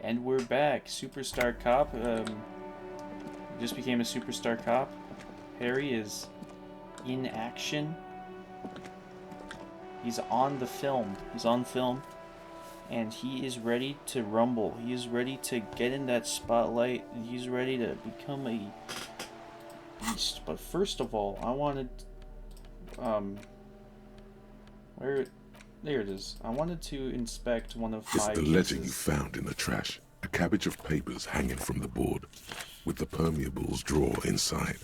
And we're back. Superstar Cop. Just became a superstar cop. Harry is in action. He's on the film. He's on film. And he is ready to rumble. He is ready to get in that spotlight. He's ready to become a beast. But first of all, I wanted... Where... There it is. I wanted to inspect one of It's my the letter cases. you found in the trash. A cabbage of papers hanging from the board, with the permeables drawer inside.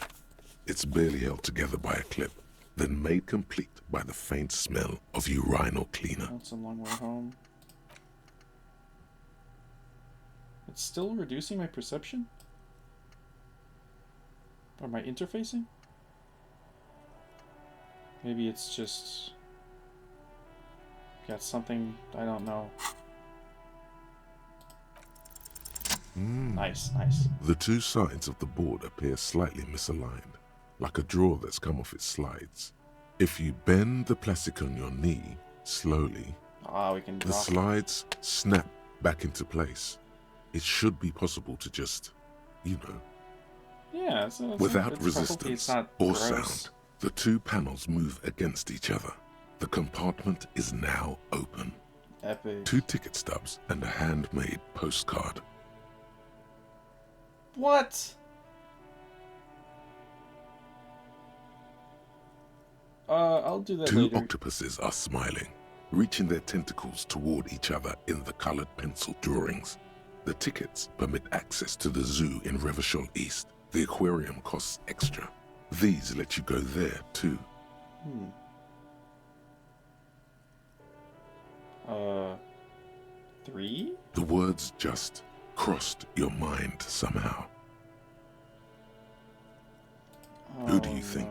It's barely held together by a clip, then made complete by the faint smell of urinal cleaner. That's a long way home. It's still reducing my perception? Or my interfacing? Maybe it's just... got something I don't know. Nice, nice. The two sides of the board appear slightly misaligned, like a drawer that's come off its slides. If you bend the plastic on your knee slowly, Ah, we can the drop. slides snap back into place. It should be possible to just, Yeah, without hopefully it's resistance not or gross. sound, the two panels move against each other. The compartment is now open. Epic. 2 ticket stubs and a handmade postcard. What? I'll do that 2 later. octopuses are smiling, reaching their tentacles toward each other in the colored pencil drawings. The tickets permit access to the zoo in Revachol East. The aquarium costs extra. These let you go there too. 3? The words just crossed your mind somehow. Who do you think?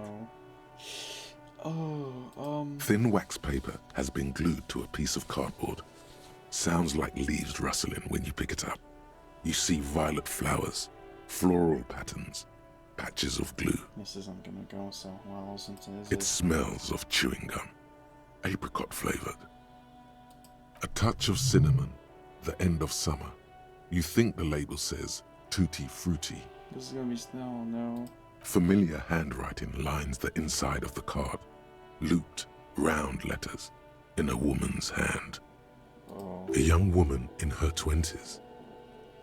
No. Thin wax paper has been glued to a piece of cardboard. Sounds like leaves rustling when you pick it up. You see violet flowers, floral patterns, patches of glue. This isn't gonna go so well, since it is. It smells of chewing gum, apricot flavored. A touch of cinnamon, the end of summer. You think the label says tutti frutti. This is gonna be snow, no. Familiar handwriting lines the inside of the card. Looped, round letters in a woman's hand. Oh. A young woman in her 20s.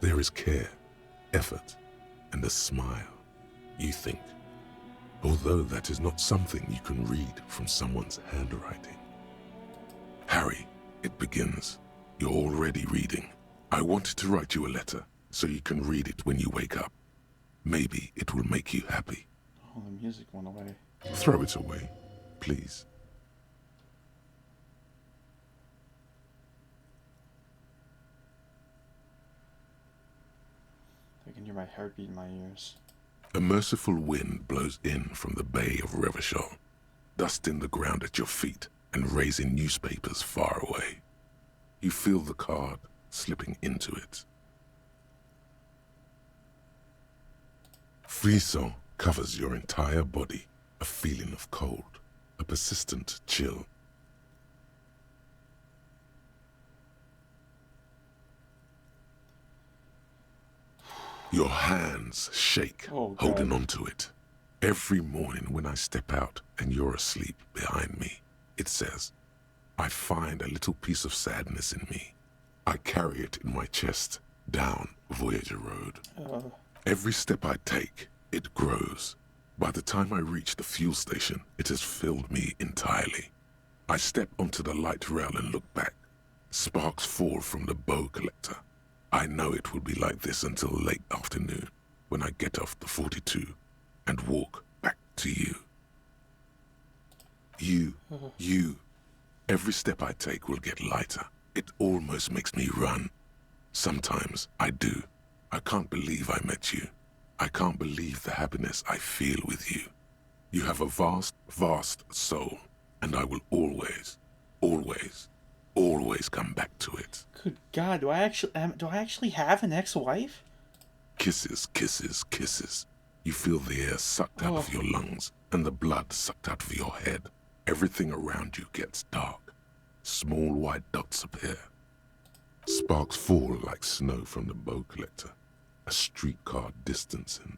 There is care, effort, and a smile, you think. Although that is not something you can read from someone's handwriting. Harry, it begins. You're already reading. I wanted to write you a letter so you can read it when you wake up. Maybe it will make you happy. Oh, the music went away. Throw it away, please. I can hear my heartbeat in my ears. A merciful wind blows in from the bay of Revachol, dusting the ground at your feet and raising newspapers far away. You feel the card slipping into it. Frisson covers your entire body, a feeling of cold, a persistent chill. Your hands shake, Oh, God. holding on to it. Every morning when I step out and you're asleep behind me, it says, I find a little piece of sadness in me. I carry it in my chest down Voyager Road. Every step I take, it grows. By the time I reach the fuel station, it has filled me entirely. I step onto the light rail and look back. Sparks fall from the bow collector. I know it will be like this until late afternoon, when I get off the 42 and walk back to you. You. Every step I take will get lighter. It almost makes me run. Sometimes I do. I can't believe I met you. I can't believe the happiness I feel with you. You have a vast, vast soul, and I will always, always, always come back to it. Good God, do I actually have an ex-wife? Kisses, kisses, kisses. You feel the air sucked out of your lungs and the blood sucked out of your head. Everything around you gets dark. Small white dots appear. Sparks fall like snow from the bow collector, a streetcar distancing.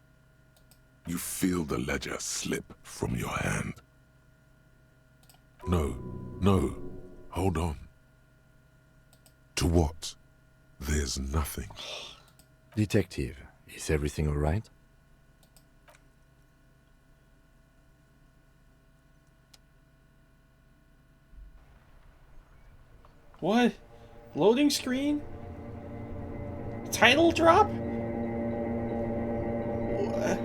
You feel the ledger slip from your hand. No, no, hold on. To what? There's nothing. Detective, is everything all right? What? Loading screen? Title drop? What?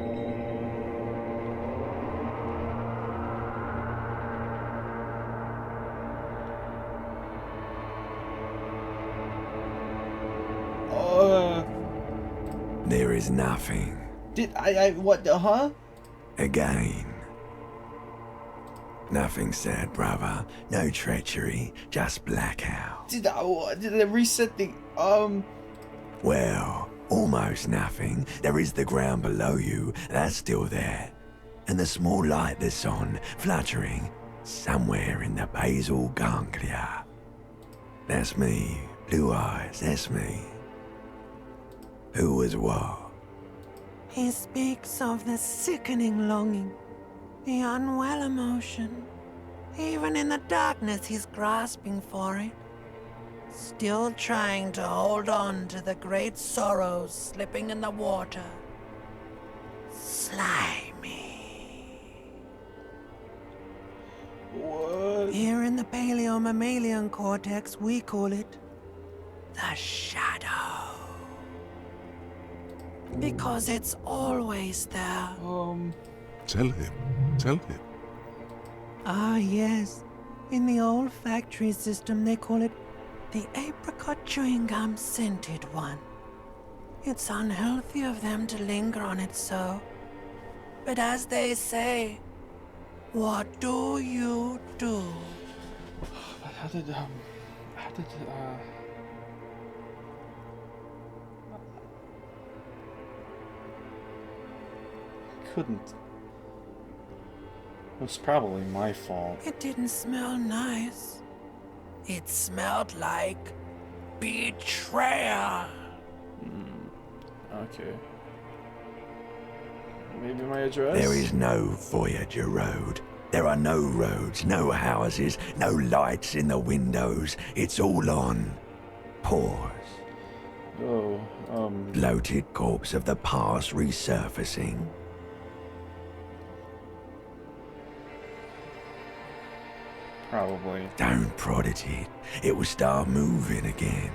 There is nothing. What, huh? Again. Nothing sad, brother. No treachery, just blackout. Did I reset the, Well, almost nothing. There is the ground below you, that's still there. And the small light that's on, fluttering, somewhere in the basal ganglia. That's me. Blue eyes, that's me. Who was what? He speaks of the sickening longing, the unwell emotion. Even in the darkness, he's grasping for it. Still trying to hold on to the great sorrows slipping in the water. Slimy. what? Here in the paleo-mammalian cortex, we call it the shadow. Because it's always there. Tell him. Ah, yes. In the olfactory system, they call it the apricot chewing gum scented one. It's unhealthy of them to linger on it so. But as they say, what do you do? But couldn't. It was probably my fault. It didn't smell nice. It smelled like betrayal. Okay. Maybe my address? There is no Voyager Road. There are no roads, no houses, no lights in the windows. It's all on pause. Oh, Bloated corpse of the past resurfacing. probably. Don't prod at it. It will start moving again.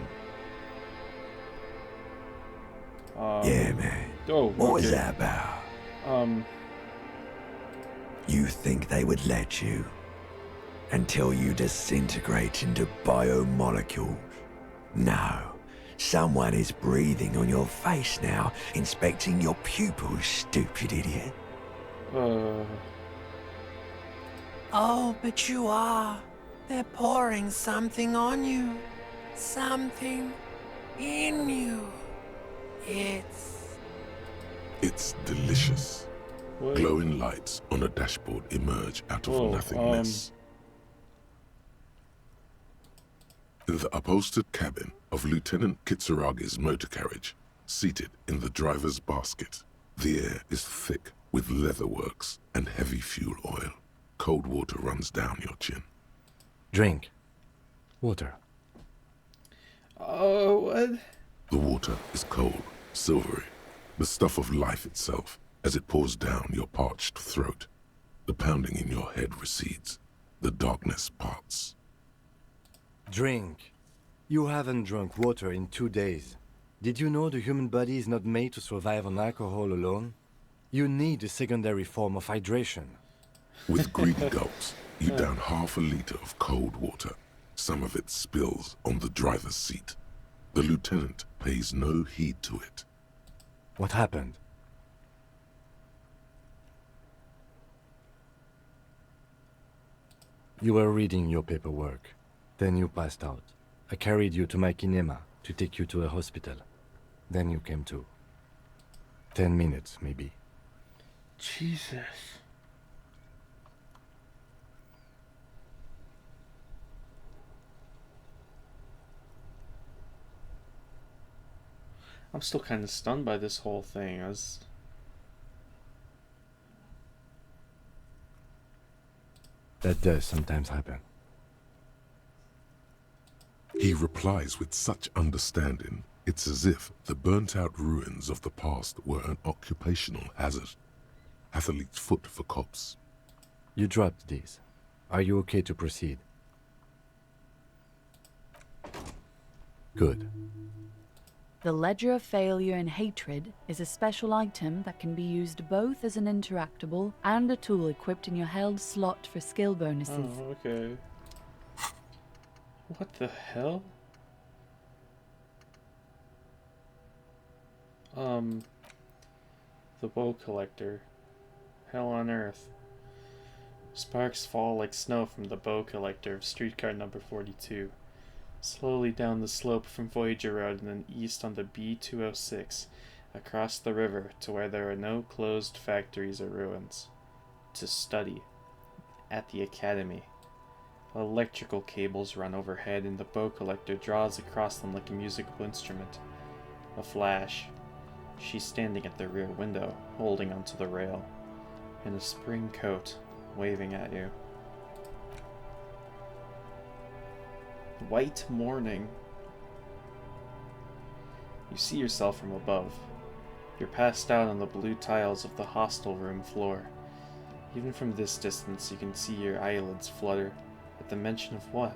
Yeah, man. Oh, What was okay. that about? Um, You think they would let you? Until you disintegrate into biomolecules? No. Someone is breathing on your face now, inspecting your pupils, stupid idiot. Oh, but you are. They're pouring something on you. Something in you. It's delicious. what? Glowing lights on a dashboard emerge out of Whoa, nothingness. In the upholstered cabin of Lieutenant Kitsuragi's motor carriage, seated in the driver's basket, the air is thick with leatherworks and heavy fuel oil. Cold water runs down your chin. Drink. Water. Oh, what? The water is cold, silvery, the stuff of life itself, as it pours down your parched throat. The pounding in your head recedes. The darkness parts. Drink. You haven't drunk water in 2 days. Did you know the human body is not made to survive on alcohol alone? You need a secondary form of hydration. With greedy gulps, you down half a liter of cold water. Some of it spills on the driver's seat. The lieutenant pays no heed to it. What happened? You were reading your paperwork. Then you passed out. I carried you to my kinema to take you to a hospital. Then you came to. 10 minutes, maybe. Jesus. I'm still kind of stunned by this whole thing. That does sometimes happen. He replies with such understanding, it's as if the burnt-out ruins of the past were an occupational hazard. Athlete's foot for cops. You dropped these. Are you okay to proceed? Good. The Ledger of Failure and Hatred is a special item that can be used both as an interactable and a tool equipped in your held slot for skill bonuses. Oh, okay. What the hell? The Bow Collector. Hell on earth. Sparks fall like snow from the Bow Collector of streetcar number 42. Slowly down the slope from Voyager Road and then east on the B206, across the river to where there are no closed factories or ruins. To study. At the Academy. Electrical cables run overhead and the Bow Collector draws across them like a musical instrument. A flash. She's standing at the rear window, holding onto the rail. In a spring coat, waving at you. White morning. You see yourself from above. You're passed out on the blue tiles of the hostel room floor. Even from this distance, you can see your eyelids flutter at the mention of what?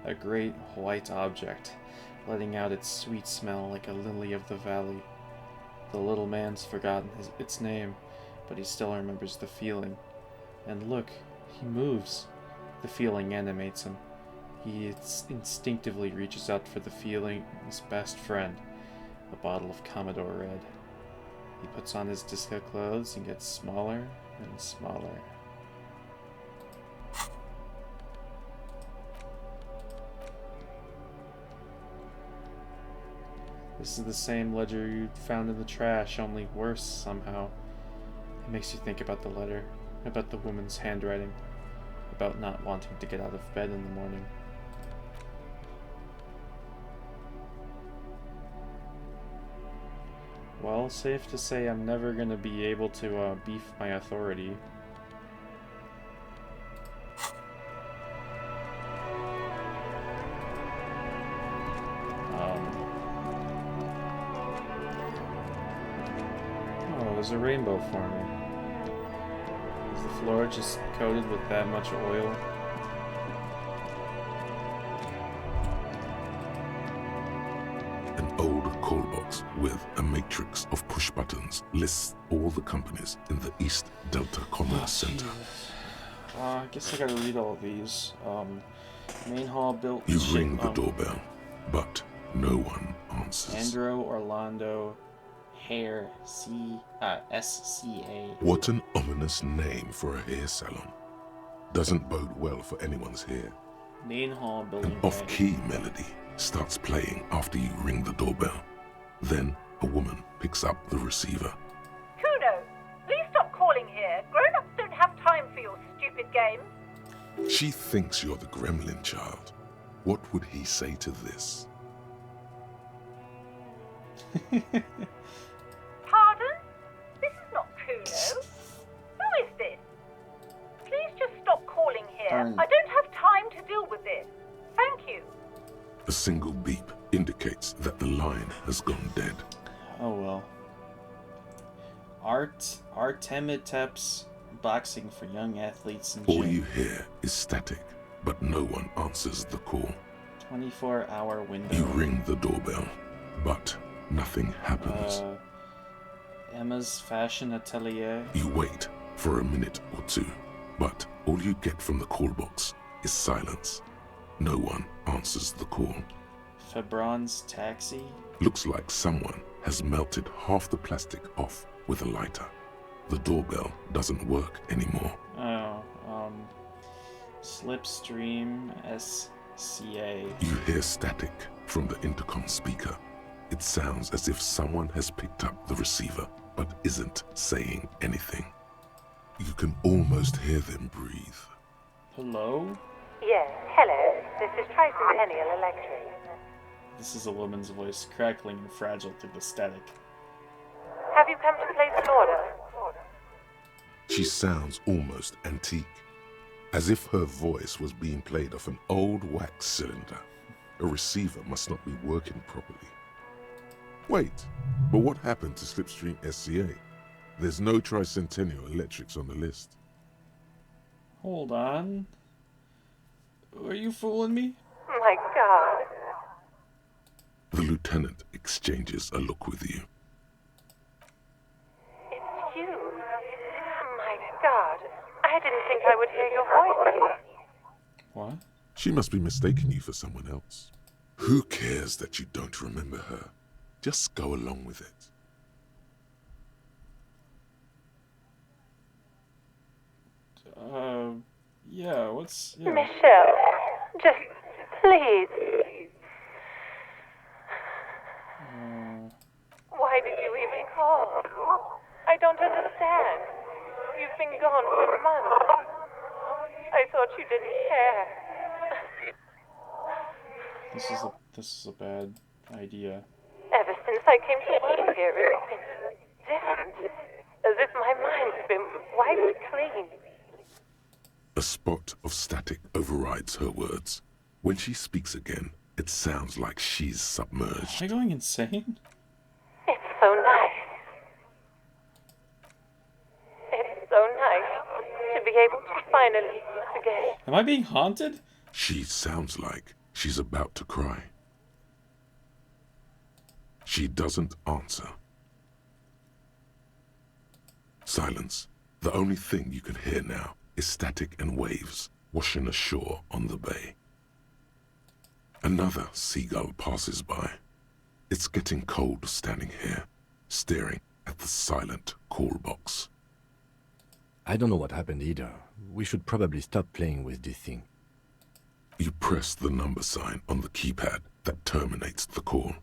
A great white object, letting out its sweet smell like a lily of the valley. The little man's forgotten its name, but he still remembers the feeling. And look, he moves. The feeling animates him. He instinctively reaches out for the feeling's best friend, a bottle of Commodore Red. He puts on his disco clothes and gets smaller and smaller. This is the same ledger you found in the trash, only worse somehow. It makes you think about the letter, about the woman's handwriting, about not wanting to get out of bed in the morning. Well, safe to say I'm never gonna be able to beef my authority. Oh, there's a rainbow forming. Is the floor just coated with that much oil? An old call box with a matrix of push buttons lists all the companies in the East Delta Commerce Center. I guess I gotta read all these. Main hall built... You ring the doorbell, but no one answers. Andrew Orlando Hair SCA. What an ominous name for a hair salon. Doesn't bode well for anyone's hair. Main hall building. An off-key melody starts playing after you ring the doorbell. Then a woman picks up the receiver. Kuno, please stop calling here. Grown-ups don't have time for your stupid games. She thinks you're the gremlin child. What would he say to this? Pardon? This is not Kuno. Who is this? Please just stop calling here. I don't have time to deal with this. Thank you. A single beep indicates that the line has gone dead. Oh well. Artemiteps boxing for young athletes in All gym. you hear is static, but no one answers the call. 24-hour window. You ring the doorbell, but nothing happens. Emma's fashion atelier. You wait for a minute or two, but all you get from the call box is silence. No one answers the call. Febron's taxi. Looks like someone has melted half the plastic off with a lighter. The doorbell doesn't work anymore. Slipstream SCA. You hear static from the intercom speaker. It sounds as if someone has picked up the receiver, but isn't saying anything. You can almost hear them breathe. Hello? Yes, hello. This is Tracy Peniel Electric. This is a woman's voice, crackling and fragile through the static. Have you come to place an order? She sounds almost antique, as if her voice was being played off an old wax cylinder. A receiver must not be working properly. Wait, but what happened to Slipstream SCA? There's no Tricentennial Electrics on the list. Hold on. Are you fooling me? My God. The lieutenant exchanges a look with you. It's you. My God. I didn't think I would hear your voice. What? She must be mistaking you for someone else. Who cares that you don't remember her? Just go along with it. Yeah, what's... Yeah. Michelle, just please. Why did you even call? I don't understand. You've been gone for months. I thought you didn't care. This is a bad idea. Ever since I came to work here, it's been different. As if my mind's been wiped clean. A spot of static overrides her words. When she speaks again, it sounds like she's submerged. Am I going insane? It's so nice. It's so nice to be able to finally forget. Am I being haunted? She sounds like she's about to cry. She doesn't answer. Silence. The only thing you can hear now is static and waves washing ashore on the bay. Another seagull passes by. It's getting cold standing here, staring at the silent call box. I don't know what happened either. We should probably stop playing with this thing. You press the number sign on the keypad that terminates the call.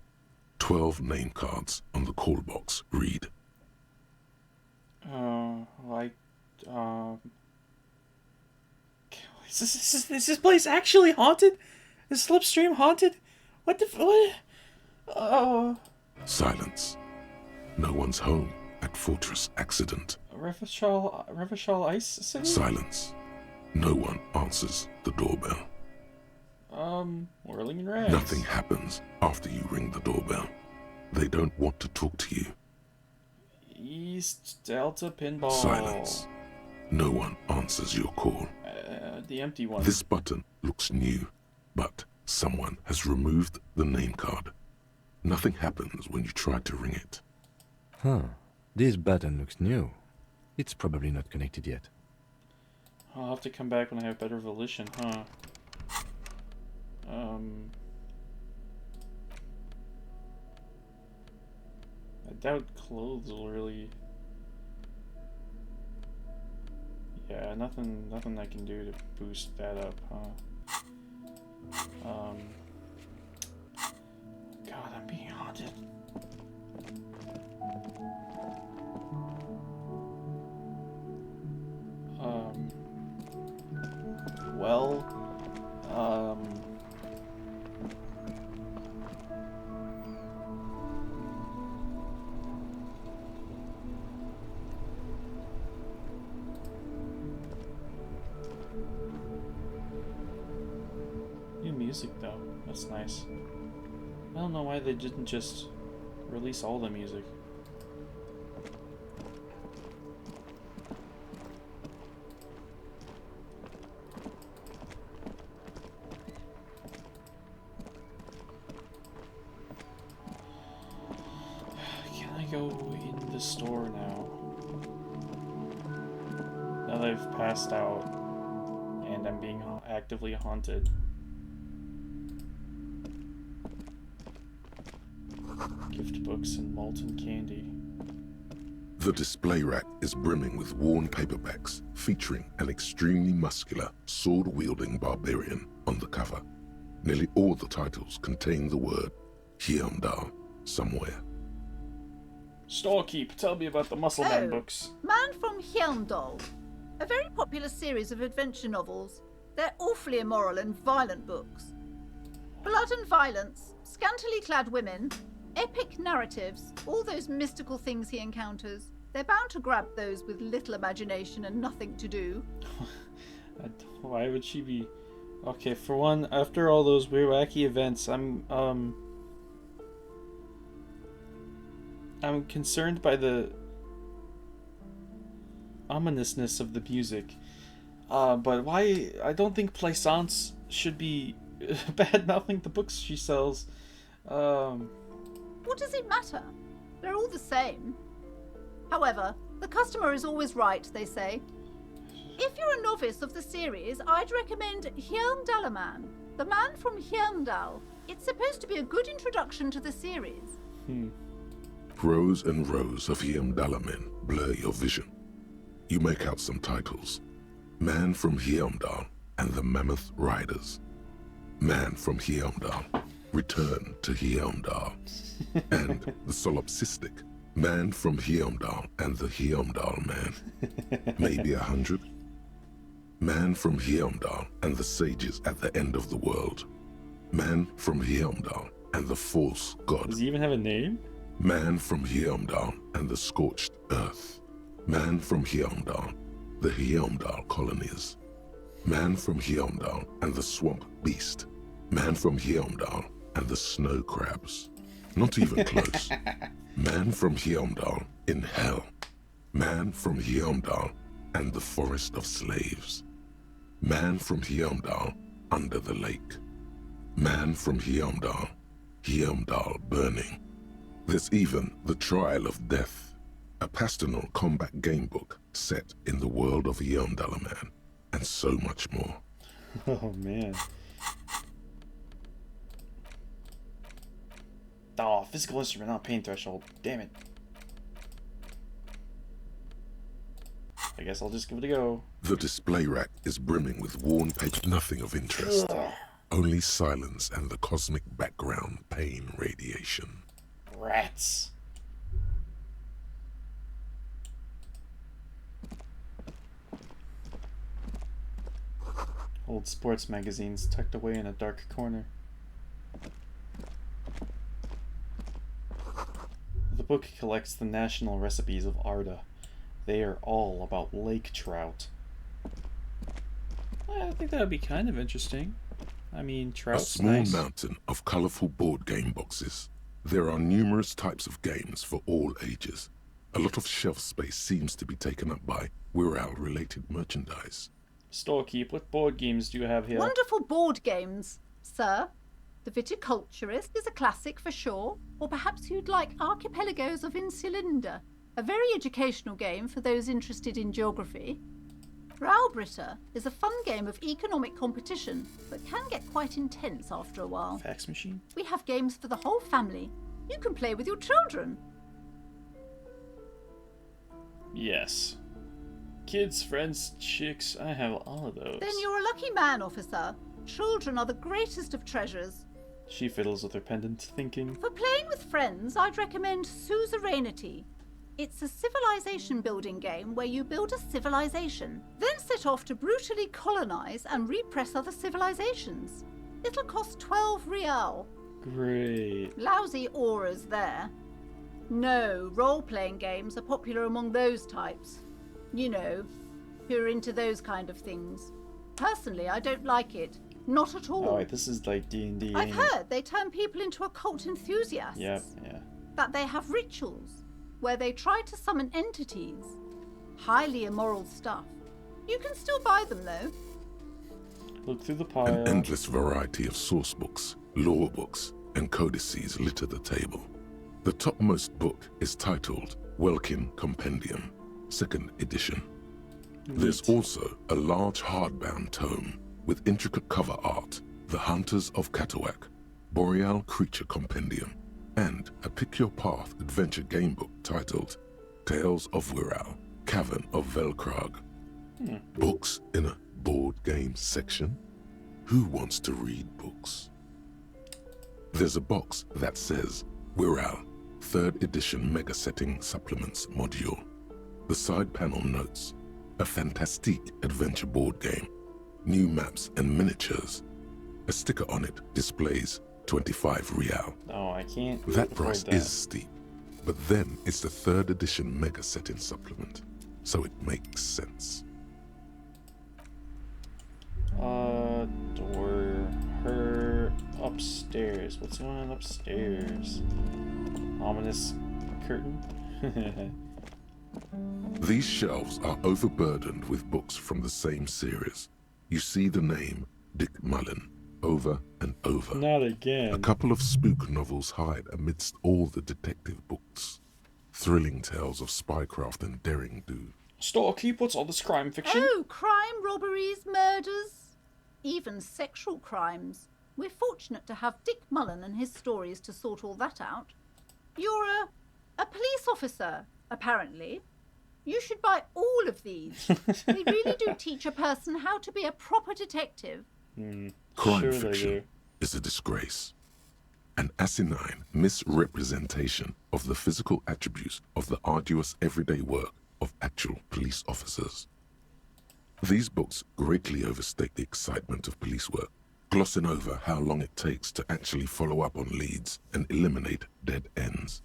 12 name cards on the call box read. Is this place actually haunted? Is Slipstream haunted? What? Oh. Silence. No one's home at Fortress Accident. Revachol Ice City? Silence. No one answers the doorbell. Whirling in rags. Nothing happens after you ring the doorbell. They don't want to talk to you. East Delta Pinball. Silence. No one answers your call. The empty one. This button looks new, but someone has removed the name card. Nothing happens when you try to ring it. Huh. This button looks new. It's probably not connected yet. I'll have to come back when I have better volition, huh? I doubt clothes will really... Yeah, nothing I can do to boost that up, huh? God, I'm being haunted. Well, new music though, that's nice. I don't know why they didn't just release all the music. Go in the store now. Now that I've passed out and I'm being actively haunted. Gift books and molten candy. The display rack is brimming with worn paperbacks featuring an extremely muscular, sword-wielding barbarian on the cover. Nearly all the titles contain the word Hyundai somewhere. Storekeep, tell me about the Muscle Man books. Man from Hyundai. A very popular series of adventure novels. They're awfully immoral and violent books. Blood and violence, Scantily clad women, epic narratives, all those mystical things he encounters. They're bound to grab those with little imagination and nothing to do. Why would she be... Okay, for one, after all those weird wacky events, I'm concerned by the ominousness of the music. But why... I don't think Plaisance should be bad-mouthing the books she sells. What does it matter? They're all the same. However, the customer is always right, they say. If you're a novice of the series, I'd recommend Hjelmdalaman, the man from Hjelmdal. It's supposed to be a good introduction to the series. Rows and rows of Hjelmdalamen blur your vision. You make out some titles. Man from Hjelmdal and the Mammoth Riders. Man from Hjelmdal, Return to Hjelmdal. And the solipsistic Man from Hjelmdal and the Hjelmdal Man. Maybe 100. Man from Hjelmdal and the sages at the end of the world. Man from Hjelmdal and the false god. Does he even have a name? Man from Hjelmdal and the scorched earth. Man from Hjelmdal, the Hjelmdal colonies. Man from Hjelmdal and the swamp beast. Man from Hjelmdal and the snow crabs. Not even close. Man from Hjelmdal in hell. Man from Hjelmdal and the forest of slaves. Man from Hjelmdal under the lake. Man from Hjelmdal, Hjelmdal burning. There's even The Trial of Death, a pastoral combat game book set in the world of Hjelmdalaman, and so much more. Oh man. Oh, physical instrument, not pain threshold. Damn it. I guess I'll just give it a go. The display rack is brimming with worn paper, nothing of interest. Ugh. Only silence and the cosmic background pain radiation. Rats. Old sports magazines tucked away in a dark corner. The book collects the national recipes of Arda. They are all about lake trout. I think that would be kind of interesting. I mean, A trout's small nice. mountain of colorful board game boxes. There are numerous types of games for all ages. A lot of shelf space seems to be taken up by Wirral-related merchandise. Storekeep, what board games do you have here? Wonderful board games, sir. The Viticulturist is a classic for sure, or perhaps you'd like Archipelagos of Insulinda, a very educational game for those interested in geography. Raubritter is a fun game of economic competition, but can get quite intense after a while. Fax machine? We have games for the whole family. You can play with your children. Yes. Kids, friends, chicks, I have all of those. Then you're a lucky man, officer. Children are the greatest of treasures. She fiddles with her pendant, thinking. For playing with friends, I'd recommend Suzerainty. It's a civilization building game where you build a civilization, then set off to brutally colonize and repress other civilizations. It'll cost 12 real. Great. Lousy auras there. No, role-playing games are popular among those types. You know, who are into those kind of things. Personally, I don't like it. Not at all. Oh, wait, this is like D&D. I've ain't it? heard they turn people into occult enthusiasts. Yep, yeah. That they have rituals where they try to summon entities. Highly immoral stuff. You can still buy them, though. Look through the pile. An endless variety of source books, lore books, and codices litter the table. The topmost book is titled Welkin Compendium, 2nd edition. There's also a large hardbound tome with intricate cover art, The Hunters of Katawak, Boreal Creature Compendium, and a pick-your-path adventure game book titled Tales of Wirral, Cavern of Velkrag. Books in a board game section? Who wants to read books? There's a box that says Wirral, 3rd edition Mega Setting Supplements Module. The side panel notes, a fantastique adventure board game, new maps and miniatures. A sticker on it displays 25 real. No, I can't. That afford price that. is steep, but then it's the 3rd edition Mega Set-in supplement, so it makes sense. Door. Her upstairs. What's going on upstairs? Ominous curtain? These shelves are overburdened with books from the same series. You see the name Dick Mullen over and over. Not A again. couple of spook novels hide amidst all the detective books. Thrilling tales of spycraft and daring do. Storekeep, what's all this crime fiction? Oh, crime, robberies, murders, even sexual crimes. We're fortunate to have Dick Mullen and his stories to sort all that out. You're a police officer, apparently. You should buy all of these. They really do teach a person how to be a proper detective. Crime Sure they fiction do. is a disgrace. An asinine misrepresentation of the physical attributes of the arduous everyday work of actual police officers. These books greatly overstate the excitement of police work, glossing over how long it takes to actually follow up on leads and eliminate dead ends.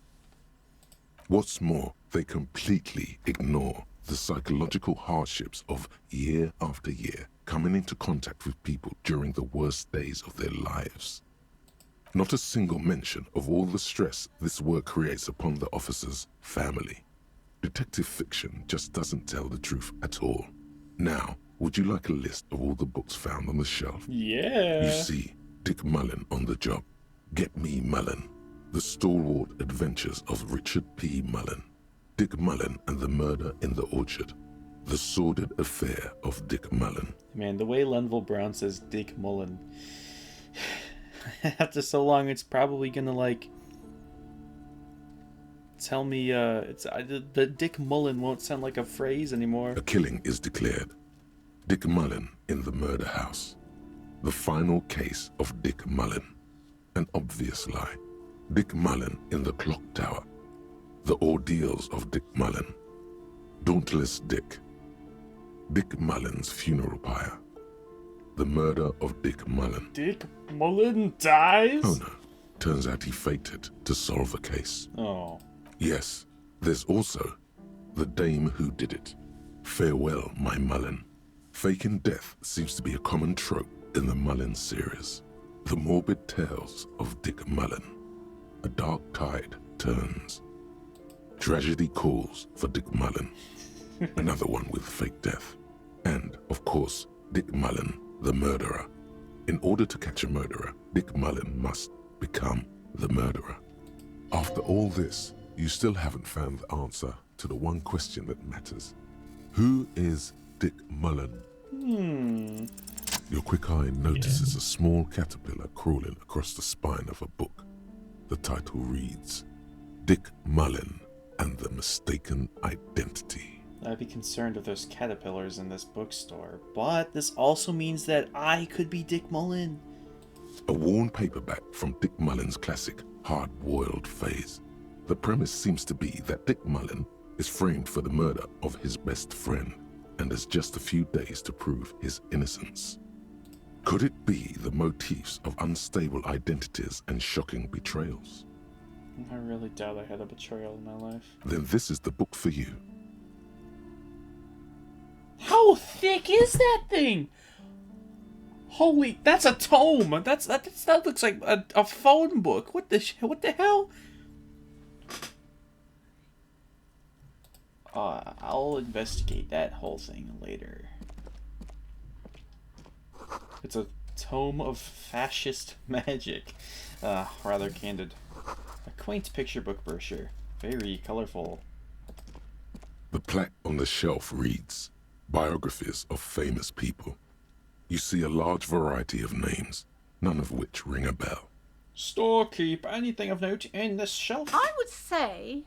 What's more, they completely ignore the psychological hardships of year after year coming into contact with people during the worst days of their lives. Not a single mention of all the stress this work creates upon the officer's family. Detective fiction just doesn't tell the truth at all. Now, would you like a list of all the books found on the shelf? Yeah. You see Dick Mullen on the job. Get Me Mullen. The Stalwart Adventures of Richard P. Mullen. Dick Mullen and the Murder in the Orchard. The Sordid Affair of Dick Mullen. Man, the way Lenville Brown says Dick Mullen. After so long, it's probably gonna, like, tell me, the Dick Mullen won't sound like a phrase anymore. A killing is declared. Dick Mullen in the murder house. The final case of Dick Mullen. An obvious lie. Dick Mullen in the clock tower. The ordeals of Dick Mullen. Dauntless Dick. Dick Mullen's funeral pyre. The murder of Dick Mullen. Dick Mullen dies? Oh no, turns out he faked it to solve a case. Oh. Yes, there's also the dame who did it. Farewell, my Mullen. Faking death seems to be a common trope in the Mullen series. The morbid tales of Dick Mullen. A dark tide turns. Tragedy calls for Dick Mullen. Another one with fake death. And, of course, Dick Mullen, the murderer. In order to catch a murderer, Dick Mullen must become the murderer. After all this, you still haven't found the answer to the one question that matters. Who is Dick Mullen? Your quick eye notices a small caterpillar crawling across the spine of a book. The title reads, Dick Mullen and the Mistaken Identity. I'd be concerned if there's caterpillars in this bookstore, but this also means that I could be Dick Mullen. A worn paperback from Dick Mullen's classic hard-boiled phase. The premise seems to be that Dick Mullen is framed for the murder of his best friend and has just a few days to prove his innocence. Could it be the motifs of unstable identities and shocking betrayals? I really doubt I had a betrayal in my life. Then this is the book for you. How thick is that thing? Holy, that's a tome. That looks like a phone book. What the hell? I'll investigate that whole thing later. It's a tome of fascist magic. Rather candid. A quaint picture book brochure. Very colorful. The plaque on the shelf reads, Biographies of Famous People. You see a large variety of names, none of which ring a bell. Storekeep, anything of note in this shelf? I would say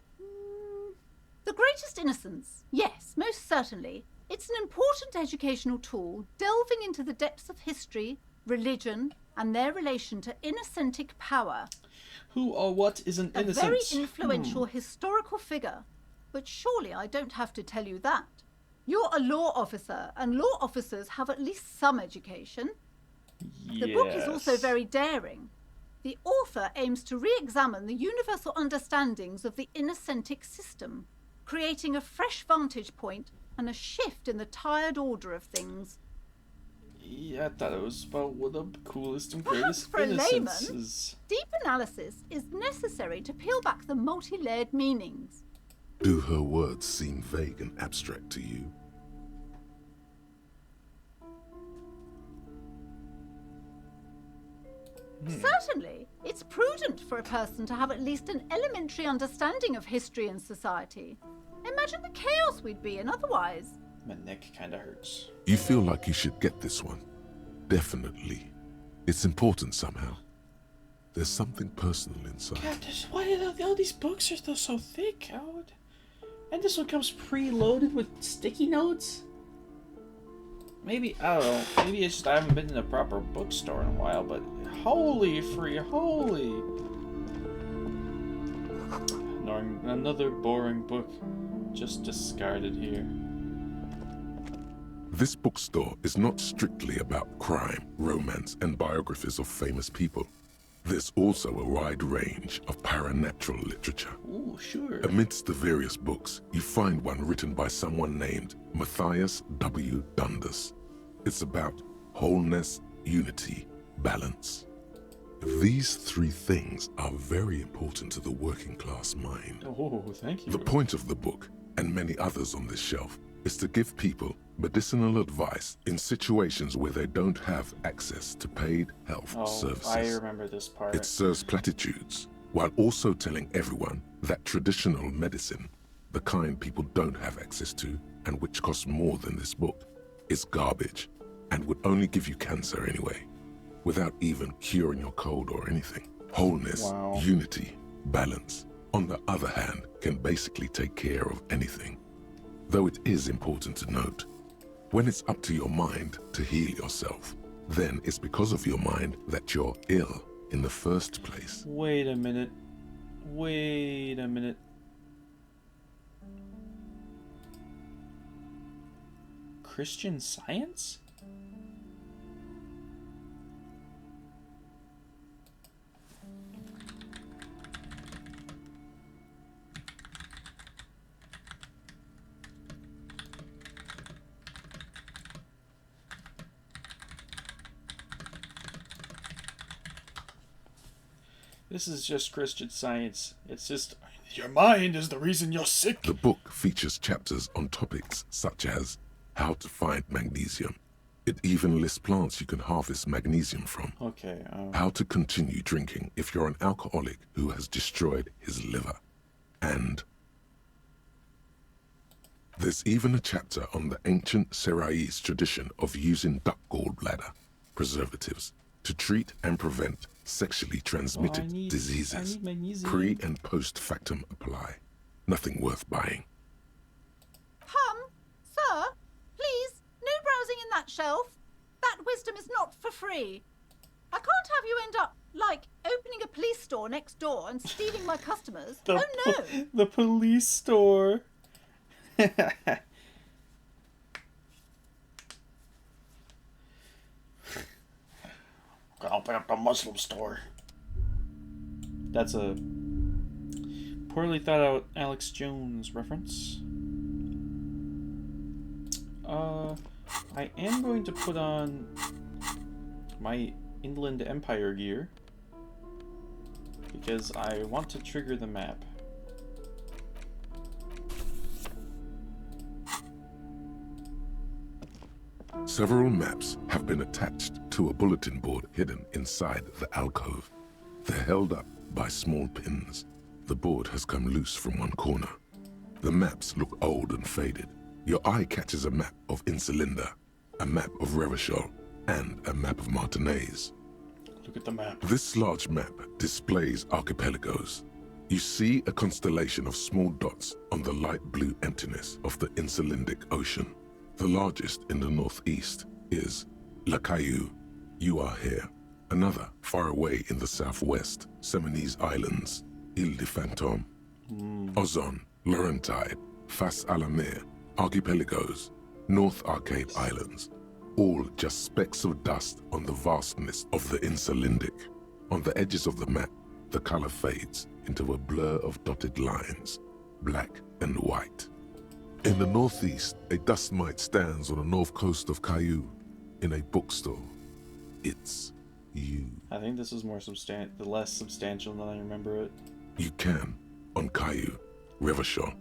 The Greatest Innocence. Yes, most certainly. It's an important educational tool delving into the depths of history, religion, and their relation to innocentic power. Who or what is an innocent? A very influential historical figure. But surely I don't have to tell you that. You're a law officer, and law officers have at least some education. The book is also very daring. The author aims to re-examine the universal understandings of the innocentic system, creating a fresh vantage point and a shift in the tired order of things. Yeah, I thought it was about what the coolest and Perhaps greatest for a layman, innocences. deep analysis is necessary to peel back the multi-layered meanings. Do her words seem vague and abstract to you? Certainly, it's prudent for a person to have at least an elementary understanding of history and society. Imagine the chaos we'd be in otherwise. My neck kinda hurts. You feel like you should get this one. Definitely. It's important somehow. There's something personal inside. God, why are all these books are so thick, God? And this one comes preloaded with sticky notes? Maybe, I don't know, maybe it's just I haven't been in a proper bookstore in a while, but holy holy! Another boring book just discarded here. This bookstore is not strictly about crime, romance, and biographies of famous people. There's also a wide range of paranatural literature. Ooh, sure. Amidst the various books, you find one written by someone named Matthias W. Dundas. It's about wholeness, unity, balance. These three things are very important to the working class mind. Oh, thank you. The point of the book, and many others on this shelf, is to give people medicinal advice in situations where they don't have access to paid health services. I remember this part. It serves platitudes, while also telling everyone that traditional medicine, the kind people don't have access to and which costs more than this book, is garbage and would only give you cancer anyway, without even curing your cold or anything. Wholeness, Wow. unity, balance, on the other hand, can basically take care of anything. Though it is important to note, when it's up to your mind to heal yourself, then it's because of your mind that you're ill in the first place. Wait a minute. Wait a minute. Christian Science? This is just Christian Science. It's just, your mind is the reason you're sick. The book features chapters on topics such as how to find magnesium. It even lists plants you can harvest magnesium from. Okay. How to continue drinking if you're an alcoholic who has destroyed his liver. And there's even a chapter on the ancient Seraïs tradition of using duck gallbladder preservatives to treat and prevent sexually transmitted diseases. I need magnesium. Pre and post factum apply. Nothing worth buying. Sir, please, no browsing in that shelf. That wisdom is not for free. I can't have you end up, like, opening a police store next door and stealing my customers. Oh no! The police store. I'll pick up the Muslim store. That's a poorly thought out Alex Jones reference. I am going to put on my Inland Empire gear because I want to trigger the map. Several maps have been attached to a bulletin board hidden inside the alcove. They're held up by small pins. The board has come loose from one corner. The maps look old and faded. Your eye catches a map of Insulinda, a map of Revachol, and a map of Martinez. Look at the map. This large map displays archipelagos. You see a constellation of small dots on the light blue emptiness of the Insulindic Ocean. The largest in the northeast is La Caillou. You are here. Another, far away in the southwest, Seminese Islands, Ile de Fantôme, Ozon, Laurentide, Fas à la Mer, Archipelagos, North Arcade Islands, all just specks of dust on the vastness of the Insulindic. On the edges of the map, the color fades into a blur of dotted lines, black and white. In the northeast, a dust mite stands on the north coast of Caillou, in a bookstore. It's you. I think this is more less substantial than I remember it. You can, on Caillou, Revachol,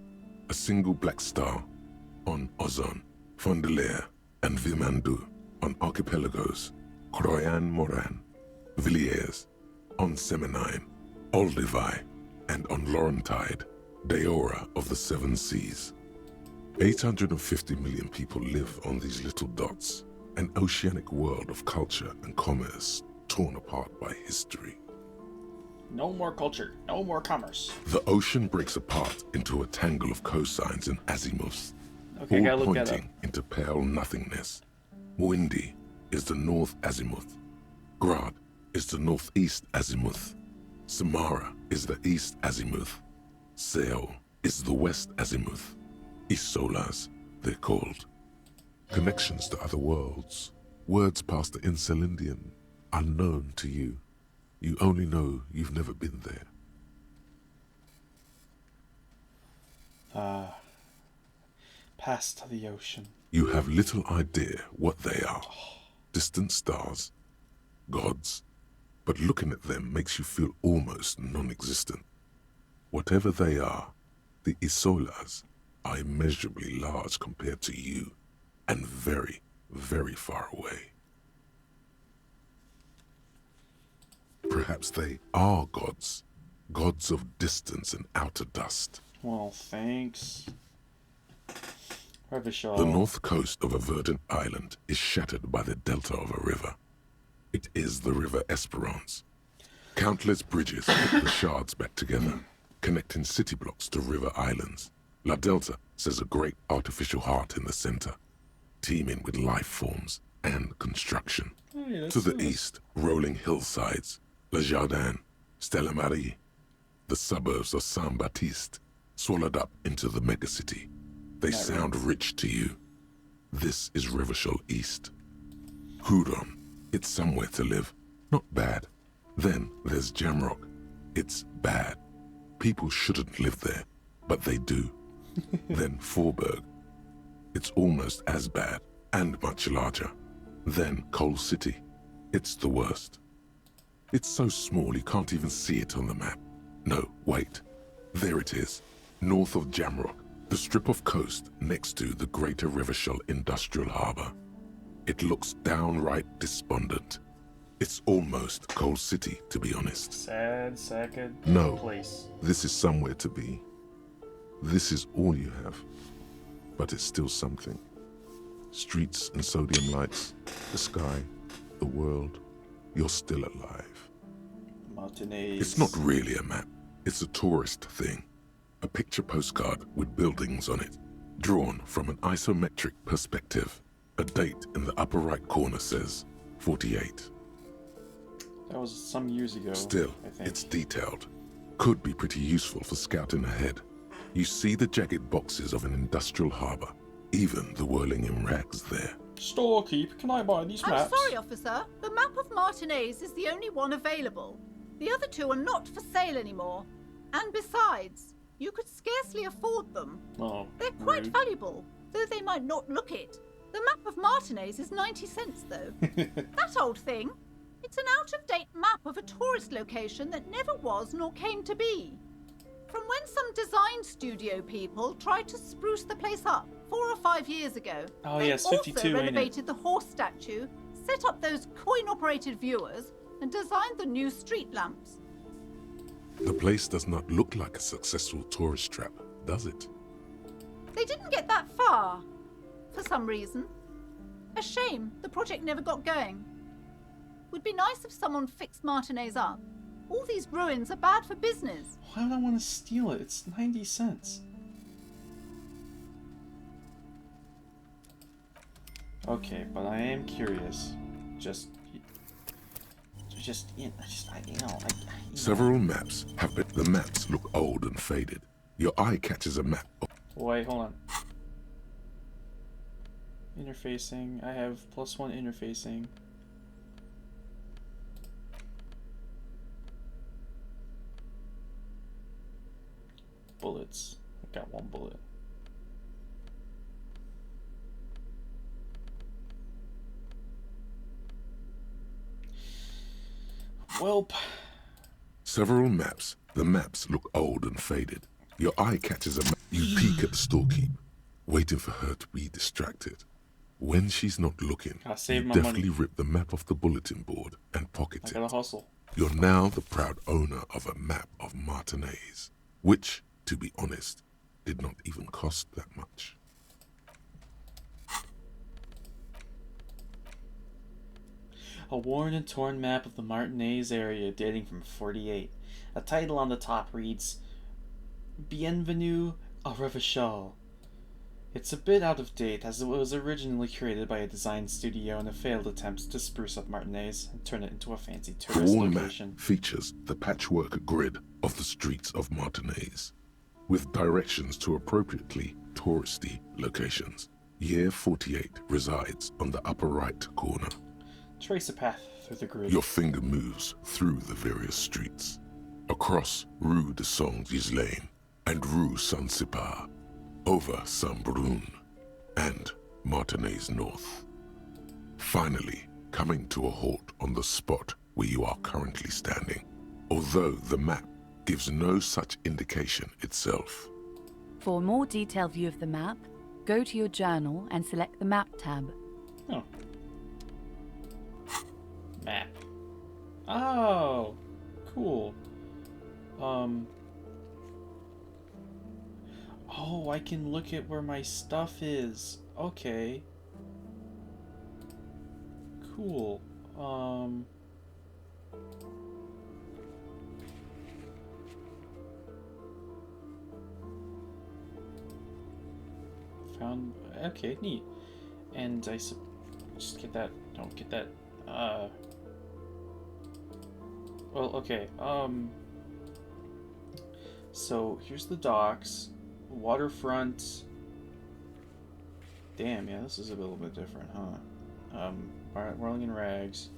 a single black star, on Ozon, Fondelier, and Vilmandu, on archipelagos, Croyan Moran, Villiers, on Seminine, Olduvai, and on Laurentide, Deora of the Seven Seas. 850 million people live on these little dots, an oceanic world of culture and commerce torn apart by history. No more culture, no more commerce. The ocean breaks apart into a tangle of cosines and azimuths, Okay, all look that up. pointing into pale nothingness. Windy is the north azimuth. Grad is the northeast azimuth. Samara is the east azimuth. Seo is the west azimuth. Isolas, they're called. Connections to other worlds. Words past the Insulindian, unknown to you. You only know you've never been there. Past the ocean. You have little idea what they are. Distant stars, gods, but looking at them makes you feel almost non-existent. Whatever they are, the Isolas are immeasurably large compared to you, and very, very far away. Perhaps they are gods, gods of distance and outer dust. Well, thanks. Revachol. The north coast of a verdant island is shattered by the delta of a river. It is the River Esperance. Countless bridges put the shards back together, connecting city blocks to river islands. La Delta says a great artificial heart in the center, teeming with life forms and construction. Hey, To the east, rolling hillsides, Le Jardin, Stella Marie, the suburbs of Saint-Baptiste, swallowed up into the megacity. They sound rich to you. This is Revachol East. Hudon, it's somewhere to live. Not bad. Then there's Jamrock. It's bad. People shouldn't live there, but they do. Then Forberg. It's almost as bad, and much larger. Then Coal City. It's the worst. It's so small you can't even see it on the map. No, wait. There it is, north of Jamrock, the strip of coast next to the Greater Revachol Industrial Harbor. It looks downright despondent. It's almost Coal City, to be honest. Sad, second No, place. this is somewhere to be. This is all you have, but it's still something. Streets and sodium lights, the sky, the world. You're still alive. Martinez. It's not really a map. It's a tourist thing. A picture postcard with buildings on it, drawn from an isometric perspective. A date in the upper right corner says 48. That was some years ago. Still, I think. it's detailed. Could be pretty useful for scouting ahead. You see the jagged boxes of an industrial harbor, even the whirling in rags there. Storekeep, can I buy these I'm maps? sorry, officer. The map of Martinez is the only one available. The other two are not for sale anymore. And besides, you could scarcely afford them. Oh, They're quite rude. valuable, though they might not look it. The map of Martinez is 90 cents, though. That old thing. It's an out-of-date map of a tourist location that never was nor came to be. From when some design studio people tried to spruce the place up 4 or 5 years ago. Oh, They yeah, it's 52, also ain't it? renovated the horse statue, set up those coin-operated viewers, and designed the new street lamps. The place does not look like a successful tourist trap, does it? They didn't get that far, for some reason. A shame the project never got going. Would be nice if someone fixed Martinez up. All these ruins are bad for business. Why would I want to steal it? It's 90 cents. Okay, but I am curious. Several maps have been. The maps look old and faded. Your eye catches a map of Wait, hold on. Interfacing. I have +1 interfacing. bullets. I got 1 bullet. Welp. Several maps. The maps look old and faded. Your eye catches a map. You peek at the storekeep, waiting for her to be distracted. When she's not looking, I save you my deftly money. rip the map off the bulletin board and pocket I it. gotta hustle. You're now the proud owner of a map of Martinez, which, to be honest, did not even cost that much. A worn and torn map of the Martinez area dating from 48. A title on the top reads, Bienvenue au Revachol. It's a bit out of date, as it was originally created by a design studio in a failed attempt to spruce up Martinez and turn it into a fancy The tourist worn map location. features the patchwork grid of the streets of Martinez, with directions to appropriately touristy locations. Year 48 resides on the upper right corner. Trace a path through the grid. Your finger moves through the various streets, across Rue de Saint-Ghislain and Rue Saint-Sipar, over Saint-Brun and Martinez North. Finally, coming to a halt on the spot where you are currently standing, although the map gives no such indication itself. For a more detailed view of the map, go to your journal and select the Map tab. Oh. Map. Oh, cool. Oh, I can look at where my stuff is. Okay. Cool. Found. Okay, neat. And just get that. Don't get that. Well, okay. So here's the docks, waterfront. Damn, yeah, this is a little bit different, huh? Rolling in rags.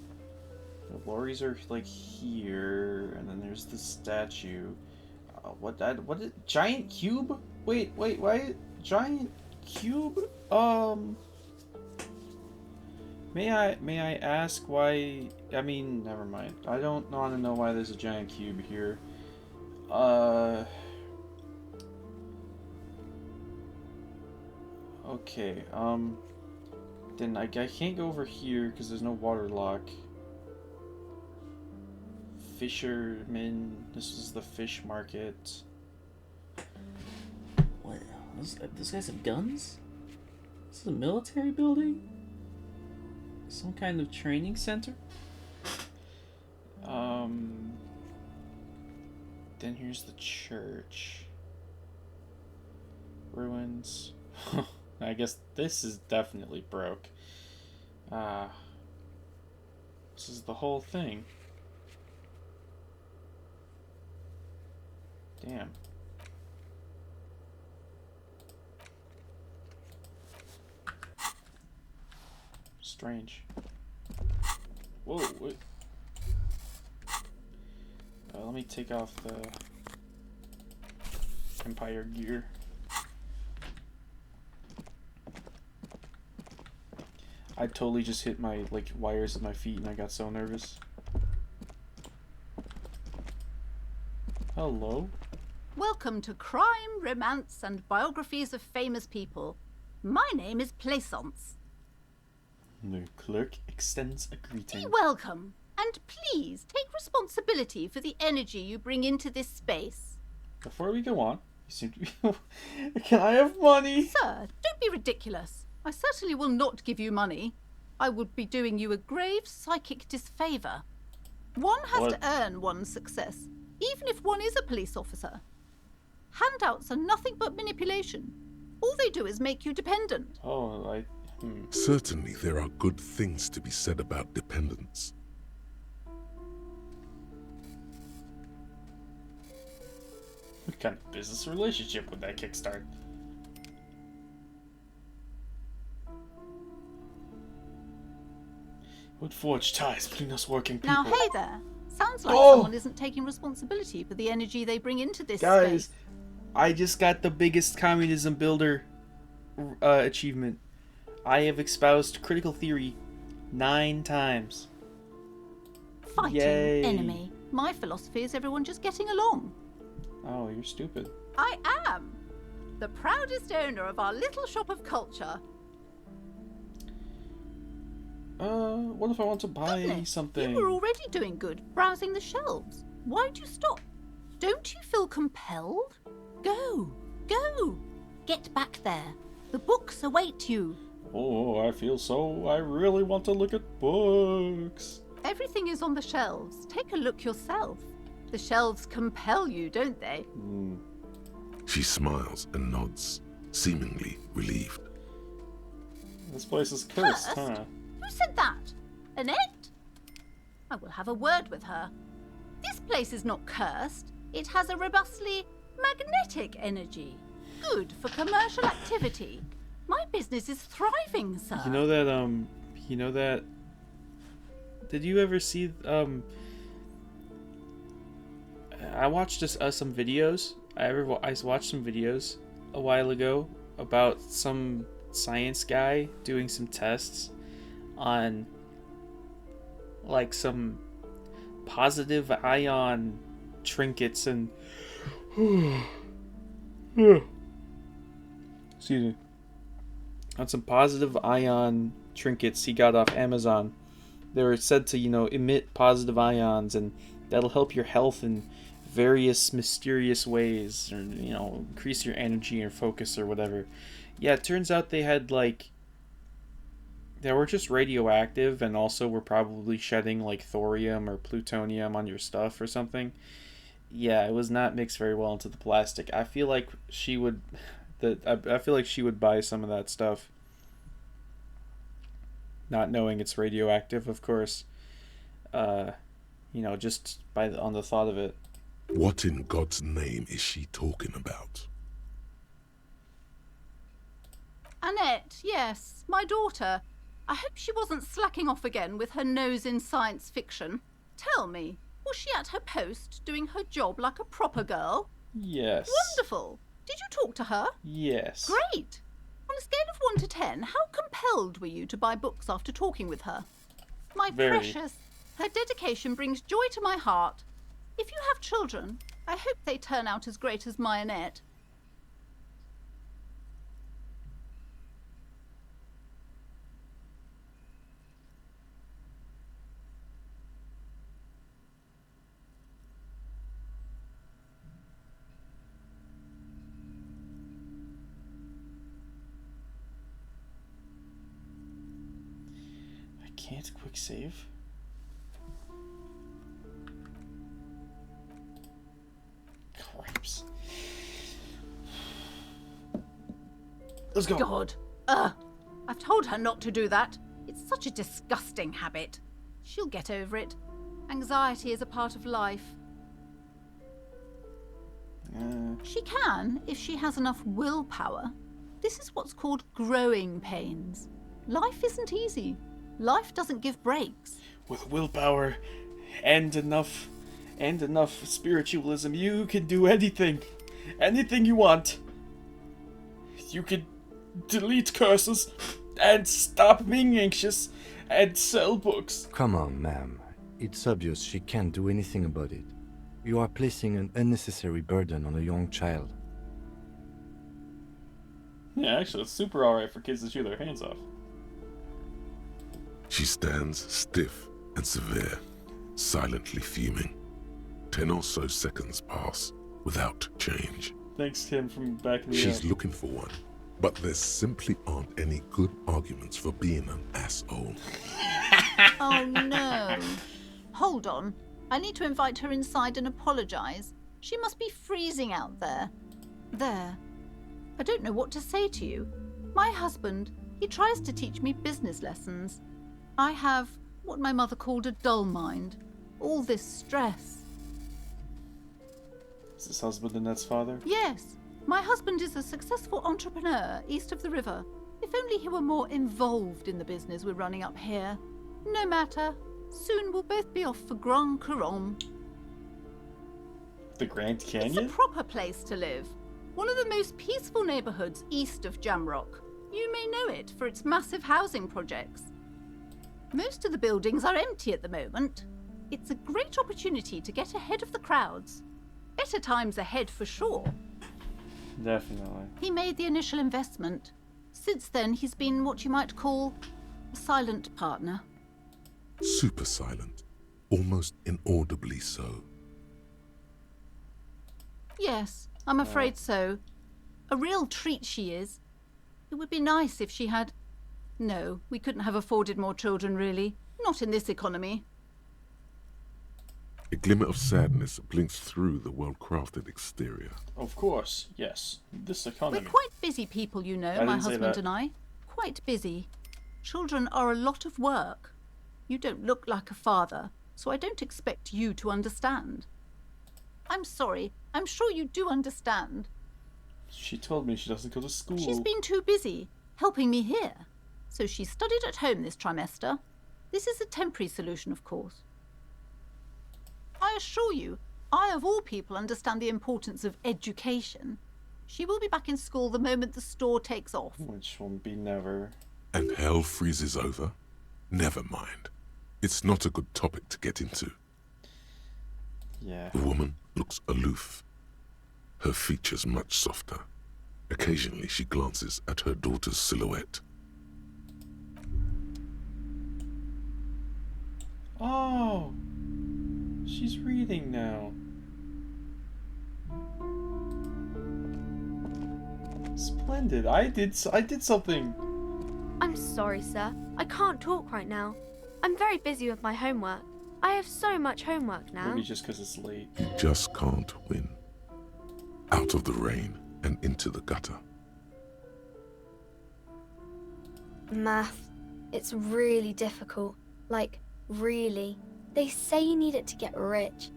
The lorries are like here, and then there's the statue. What is giant cube? Wait, why giant cube? May I ask why? I mean, never mind. I don't want to know why there's a giant cube here. Okay. Then I can't go over here because there's no water lock. Fisherman. This is the fish market. What? Those guys have guns? This is a military building? Some kind of training center? Then here's the church. Ruins. I guess this is definitely broke. This is the whole thing. Damn. Strange. Whoa, what? Let me take off the Empire gear. I totally just hit my wires of my feet and I got so nervous. Hello? Welcome to Crime, Romance, and Biographies of Famous People. My name is Plaisance. The clerk extends a greeting. Be welcome, and please take responsibility for the energy you bring into this space. Before we go on, you seem to be... Can I have money? Sir, don't be ridiculous. I certainly will not give you money. I would be doing you a grave psychic disfavour. One has to earn one's success, even if one is a police officer. Handouts are nothing but manipulation. All they do is make you dependent. Oh, Certainly there are good things to be said about dependence. What kind of business relationship would that kickstart? Would forge ties between us working people. Now, hey there. Sounds like someone isn't taking responsibility for the energy they bring into this Guys, space. I just got the biggest communism builder achievement. I have espoused critical theory 9 times. Fighting Yay. enemy. My philosophy is everyone just getting along. Oh, you're stupid. I am the proudest owner of our little shop of culture. What if I want to buy Goodness, something? You were already doing good, browsing the shelves. Why'd you stop? Don't you feel compelled? Go, go. Get back there. The books await you. Oh, I feel so. I really want to look at books. Everything is on the shelves. Take a look yourself. The shelves compel you, don't they? She smiles and nods, seemingly relieved. This place is cursed, huh? Who said that? Annette? I will have a word with her. This place is not cursed. It has a robustly magnetic energy. Good for commercial activity. My business is thriving, sir. You know that, did you ever see, I watched some videos. I watched some videos a while ago about some science guy doing some tests on like some positive ion trinkets and excuse me, on some positive ion trinkets he got off Amazon. They were said to, emit positive ions, and that'll help your health in various mysterious ways, or increase your energy or focus or whatever. Yeah, it turns out they were just radioactive, and also were probably shedding like thorium or plutonium on your stuff or something. Yeah, it was not mixed very well into the plastic. I feel like she would buy some of that stuff, not knowing it's radioactive, of course. Just on the thought of it. What in God's name is she talking about? Annette, yes, my daughter. I hope she wasn't slacking off again with her nose in science fiction. Tell me, was she at her post doing her job like a proper girl? Yes. Wonderful. Did you talk to her? Yes. Great. On a scale of 1 to 10, how compelled were you to buy books after talking with her? My Very. precious, her dedication brings joy to my heart. If you have children, I hope they turn out as great as my Annette. I can't quick save. Cripes. Let's go. God. I've told her not to do that. It's such a disgusting habit. She'll get over it. Anxiety is a part of life. She can, if she has enough willpower. This is what's called growing pains. Life isn't easy. Life doesn't give breaks. With willpower and enough spiritualism, you can do anything. Anything you want. You can delete curses and stop being anxious and sell books. Come on, ma'am. It's obvious she can't do anything about it. You are placing an unnecessary burden on a young child. Yeah, actually, it's super alright for kids to chew their hands off. She stands stiff and severe, silently fuming. 10 or so seconds pass without change. Thanks, Tim, from back in the She's looking for one, but there simply aren't any good arguments for being an asshole. Oh no. Hold on. I need to invite her inside and apologize. She must be freezing out there. There. I don't know what to say to you. My husband, he tries to teach me business lessons. I have what my mother called a dull mind. All this stress. Is this husband Annette's father? Yes. My husband is a successful entrepreneur east of the river. If only he were more involved in the business we're running up here. No matter. Soon we'll both be off for Grand Couronne. The Grand It's Canyon? a proper place to live. One of the most peaceful neighbourhoods east of Jamrock. You may know it for its massive housing projects. Most of the buildings are empty at the moment. It's a great opportunity to get ahead of the crowds. Better times ahead for sure. Definitely. He made the initial investment. Since then, he's been what you might call a silent partner. Super silent. Almost inaudibly so. Yes, I'm afraid so. A real treat she is. It would be nice if she had... No, we couldn't have afforded more children, really. Not in this economy. A glimmer of sadness blinks through the well-crafted exterior. Of course, yes. This economy. We're quite busy people, you know, my didn't say husband that. and I. Quite busy. Children are a lot of work. You don't look like a father, so I don't expect you to understand. I'm sorry. I'm sure you do understand. She told me she doesn't go to school. She's been too busy helping me here. So she studied at home this trimester. This is a temporary solution, of course. I assure you, I of all people understand the importance of education. She will be back in school the moment the store takes off. Which won't be never. And hell freezes over? Never mind. It's not a good topic to get into. Yeah. The woman looks aloof. Her features much softer. Occasionally she glances at her daughter's silhouette. Oh! She's reading now. Splendid. I did something. I'm sorry, sir. I can't talk right now. I'm very busy with my homework. I have so much homework now. Maybe just because it's late. You just can't win. Out of the rain and into the gutter. Math. It's really difficult. Like, really. They say you need it to get rich.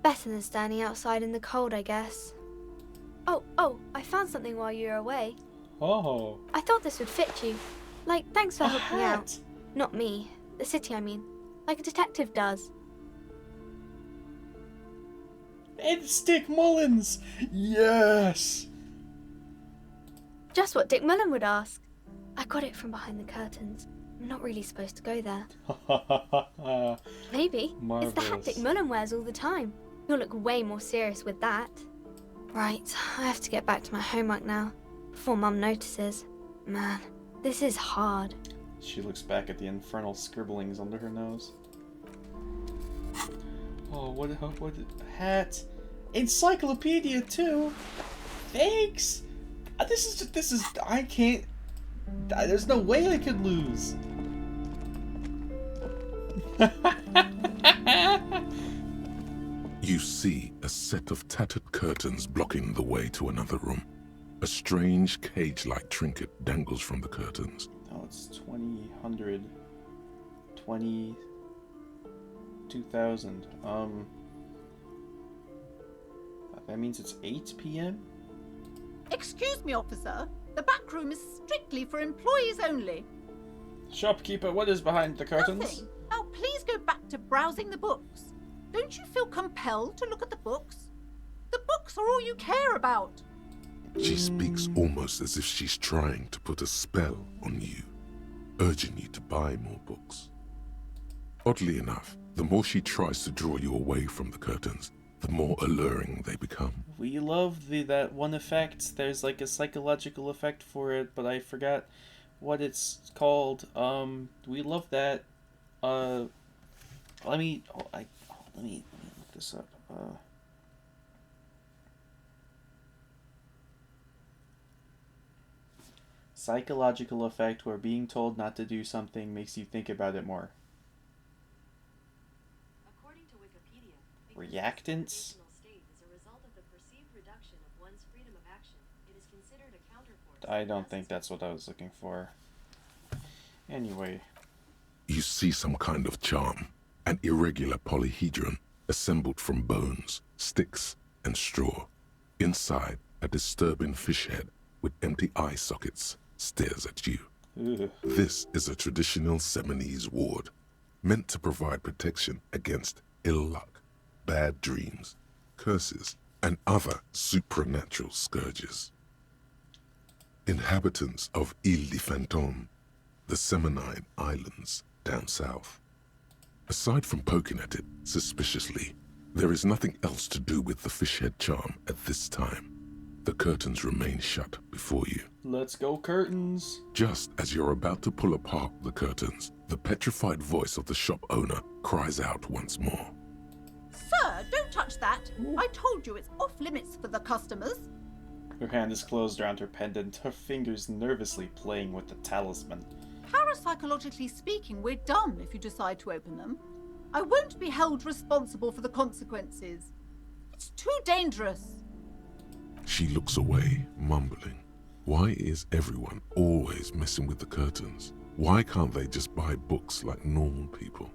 Better than standing outside in the cold, I guess. Oh, I found something while you were away. Oh. I thought this would fit you. Like, thanks for A helping hat. out. Not me. The city, I mean. Like a detective does. It's Dick Mullins! Yes! Just what Dick Mullen would ask. I got it from behind the curtains. I'm not really supposed to go there. Maybe. It's the hat Dick Marvelous. Mullen wears all the time. You'll look way more serious with that. Right, I have to get back to my homework now. Before Mum notices. Man, this is hard. She looks back at the infernal scribblings under her nose. Oh, what hat? Encyclopedia too. Thanks. This is. I can't. There's no way I could lose. You see a set of tattered curtains blocking the way to another room. A strange cage-like trinket dangles from the curtains. Oh, it's 2000. 2000. That means it's 8 p.m. Excuse me, officer. The back room is strictly for employees only. Shopkeeper, what is behind the curtains? Nothing. Now please go back to browsing the books. Don't you feel compelled to look at the books? The books are all you care about. She speaks almost as if she's trying to put a spell on you, urging you to buy more books. Oddly enough, the more she tries to draw you away from the curtains, the more alluring they become. We love that one effect. There's like a psychological effect for it, but I forgot what it's called. We love that. Let me look this up. Psychological effect where being told not to do something makes you think about it more. According to Wikipedia, Reactance? state is a result of the perceived reduction of one's freedom of action. It is considered a counterforce. I don't think that's what I was looking for. Anyway. You see some kind of charm, an irregular polyhedron assembled from bones, sticks, and straw. Inside, a disturbing fish head with empty eye sockets stares at you. Ugh. This is a traditional Seminese ward, meant to provide protection against ill luck, bad dreams, curses, and other supernatural scourges. Inhabitants of Île de Fantôme, the Semenine Islands down south. Aside from poking at it suspiciously, there is nothing else to do with the fishhead charm at this time. The curtains remain shut before you. Let's go, curtains. Just as you're about to pull apart the curtains, the petrified voice of the shop owner cries out once more. Sir, don't touch that. I told you it's off limits for the customers. Her hand is closed around her pendant, her fingers nervously playing with the talisman. Parapsychologically speaking, we're done if you decide to open them. I won't be held responsible for the consequences. It's too dangerous. She looks away, mumbling. Why is everyone always messing with the curtains? Why can't they just buy books like normal people?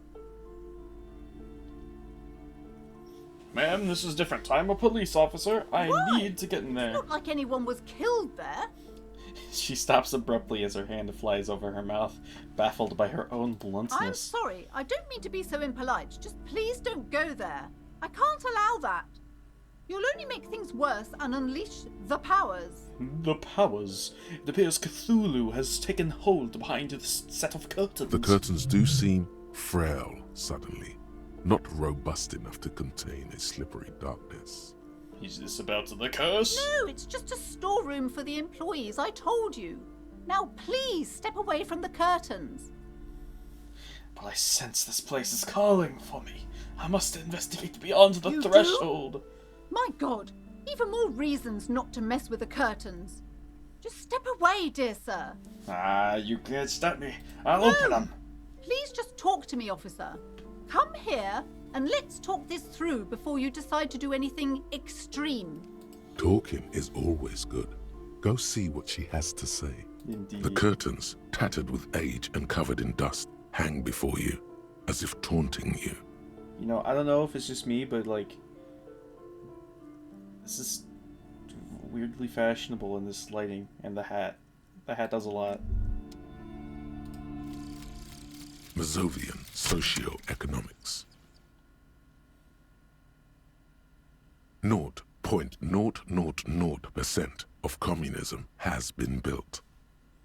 Ma'am, this is different. I'm a police officer. I Why? need to get in there. It's not like anyone was killed there. She stops abruptly as her hand flies over her mouth, baffled by her own bluntness. I'm sorry. I don't mean to be so impolite. Just please don't go there. I can't allow that. You'll only make things worse and unleash the powers. The powers. It appears Cthulhu has taken hold behind this set of curtains. The curtains do seem frail suddenly, not robust enough to contain a slippery darkness. Is this about the curse? No, it's just a storeroom for the employees, I told you. Now please step away from the curtains. But I sense this place is calling for me. I must investigate beyond the You do? threshold. My God, even more reasons not to mess with the curtains. Just step away, dear sir. Ah, you can't stop me. I'll open them. Please just talk to me, officer. Come here and let's talk this through before you decide to do anything extreme. Talking is always good. Go see what she has to say. Indeed. The curtains, tattered with age and covered in dust, hang before you, as if taunting you. You know, I don't know if it's just me, but like, this is weirdly fashionable in this lighting, and the hat. The hat does a lot. Mazovian Socioeconomics. 0.000% of communism has been built.